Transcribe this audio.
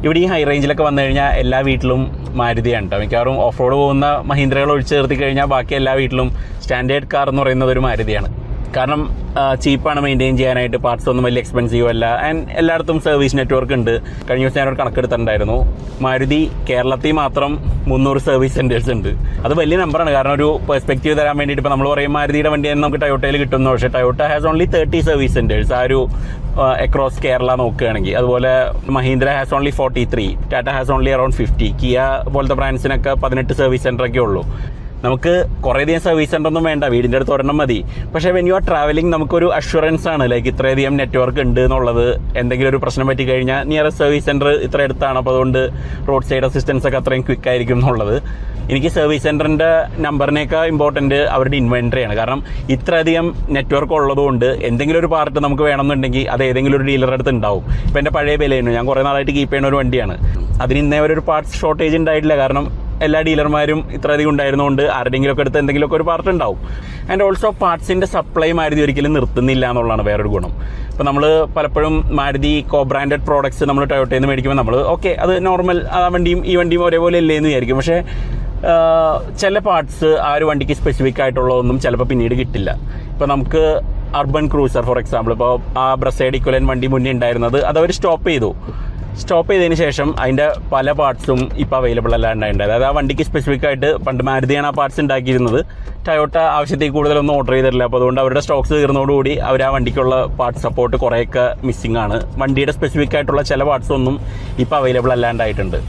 ഇവിടെ ഈ ഹൈ റേഞ്ചിലൊക്കെ വന്നു കഴിഞ്ഞാൽ എല്ലാ വീട്ടിലും മാരുതിയാണ് കേട്ടോ. മിക്കവാറും ഓഫ് റോഡ് പോകുന്ന മഹീന്ദ്രകൾ ഒഴിച്ചു നിർത്തി കഴിഞ്ഞാൽ ബാക്കി എല്ലാ വീട്ടിലും സ്റ്റാൻഡേർഡ് കാർ എന്ന് പറയുന്നത് ഒരു മാരുതിയാണ്. കാരണം ചീപ്പാണ് മെയിൻറ്റെയിൻ ചെയ്യാനായിട്ട്, പാർട്സ് ഒന്നും വലിയ എക്സ്പെൻസീവ് അല്ല, ആൻഡ് എല്ലായിടത്തും സർവീസ് നെറ്റ്വർക്ക് ഉണ്ട്. കഴിഞ്ഞ ദിവസം ഞാനൊരു കണക്കെടുത്തിട്ടുണ്ടായിരുന്നു, മാരുതി കേരളത്തിൽ മാത്രം 300 സർവീസ് സെൻറ്റേഴ്സ് ഉണ്ട്. അത് വലിയ നമ്പറാണ്. കാരണം ഒരു പെർസ്പെക്റ്റീവ് തരാൻ വേണ്ടിയിട്ട് ഇപ്പോൾ നമ്മൾ പറയും മാരുതിയുടെ വണ്ടി നമുക്ക് ടൊയോട്ടയിൽ കിട്ടുന്നു, പക്ഷേ Toyota has only 30 service centres ആ ഒരു അക്രോസ് കേരള നോക്കുകയാണെങ്കിൽ. അതുപോലെ Mahindra has only 43, Tata has only around 50, Kia പോലത്തെ ബ്രാൻഡ്സിനൊക്കെ 18 സർവീസ് സെൻറ്ററൊക്കെ ഉള്ളൂ. നമുക്ക് കുറേയധികം സർവീസ് സെൻ്റർ ഒന്നും വേണ്ട, വീടിൻ്റെ അടുത്ത് ഒരെണ്ണം മതി. പക്ഷേ വെൻ യു ആർ ട്രാവലിംഗ് നമുക്കൊരു അഷുറൻസ് ആണ്, ലൈക്ക് ഇത്രയധികം നെറ്റ്വർക്ക് ഉണ്ട് എന്നുള്ളത്. എന്തെങ്കിലും ഒരു പ്രശ്നം പറ്റി കഴിഞ്ഞാൽ നിയറസ്റ്റ് സർവീസ് സെൻറ്റർ ഇത്ര അടുത്താണ്, അപ്പോൾ അതുകൊണ്ട് റോഡ് സൈഡ് അസിസ്റ്റൻസ് ഒക്കെ അത്രയും ക്വിക്ക് ആയിരിക്കും എന്നുള്ളത്. എനിക്ക് സർവീസ് സെൻറ്ററിൻ്റെ നമ്പറിനേക്കാൾ ഇമ്പോർട്ടൻറ്റ് അവരുടെ ഇൻവെൻട്രിയാണ്. കാരണം ഇത്രയധികം നെറ്റ്വർക്ക് ഉള്ളതുകൊണ്ട് എന്തെങ്കിലും ഒരു പാർട്ട് നമുക്ക് വേണമെന്നുണ്ടെങ്കിൽ അത് ഏതെങ്കിലും ഒരു ഡീലറുടെ അടുത്ത് ഉണ്ടാവും. ഇപ്പോൾ എൻ്റെ പഴയ ബലേനു ഞാൻ കുറേ നാളായിട്ട് കീപ്പ് ചെയ്യുന്ന ഒരു വണ്ടിയാണ്. അതിന് ഇന്നേ ഒരു പാർട്സ് ഷോർട്ടേജ് ഉണ്ടായിട്ടില്ല. കാരണം എല്ലാ ഡീലർമാരും ഇത്രയധികം ഉണ്ടായിരുന്നതുകൊണ്ട് ആരുടെയെങ്കിലുമൊക്കെ അടുത്ത് എന്തെങ്കിലുമൊക്കെ ഒരു പാർട്ട് ഉണ്ടാവും. ആൻഡ് ഓൾസോ പാർട്സിൻ്റെ സപ്ലൈ മാരുതി ഒരിക്കലും നിർത്തുന്നില്ല എന്നുള്ളതാണ് വേറൊരു ഗുണം. ഇപ്പോൾ നമ്മൾ പലപ്പോഴും മാരുതി കോ ബ്രാൻഡഡ് പ്രോഡക്ട്സ് നമ്മൾ ടൊയോട്ടയിൽ നിന്ന് മേടിക്കുമ്പോൾ നമ്മൾ ഓക്കെ അത് നോർമൽ ആ വണ്ടിയും ഈ വണ്ടിയും ഒരേപോലെ അല്ലേ എന്ന് വിചാരിക്കും. പക്ഷേ ചില പാർട്സ് ആ ഒരു വണ്ടിക്ക് സ്പെസിഫിക് ആയിട്ടുള്ളതൊന്നും ചിലപ്പോൾ പിന്നീട് കിട്ടില്ല. ഇപ്പോൾ നമുക്ക് അർബൻ ക്രൂസർ ഫോർ എക്സാമ്പിൾ, ഇപ്പോൾ ആ ബ്രസേഡ് ഇക്വലൻ വണ്ടി മുന്നേ ഉണ്ടായിരുന്നത് അതവർ സ്റ്റോപ്പ് ചെയ്തതിന് ശേഷം അതിൻ്റെ പല പാർട്സും ഇപ്പോൾ അവൈലബിൾ അല്ലാണ്ടായിട്ടുണ്ട്. അതായത് ആ വണ്ടിക്ക് സ്പെസിഫിക് ആയിട്ട് പണ്ട് മാരുതിയാണ് ആ പാർട്സ് ഉണ്ടാക്കിയിരുന്നത്, ടൊയോട്ട ആവശ്യത്തിൽ കൂടുതലൊന്നും ഓർഡർ ചെയ്തിട്ടില്ല. അപ്പോൾ അതുകൊണ്ട് അവരുടെ സ്റ്റോക്സ് തീർന്നതോടുകൂടി അവർ ആ വണ്ടിക്കുള്ള പാർട്സ് സപ്പോർട്ട് കുറേയൊക്കെ മിസ്സിംഗ് ആണ്. വണ്ടിയുടെ സ്പെസിഫിക് ആയിട്ടുള്ള ചില പാർട്സ് ഒന്നും ഇപ്പോൾ അവൈലബിൾ അല്ലാണ്ടായിട്ടുണ്ട്.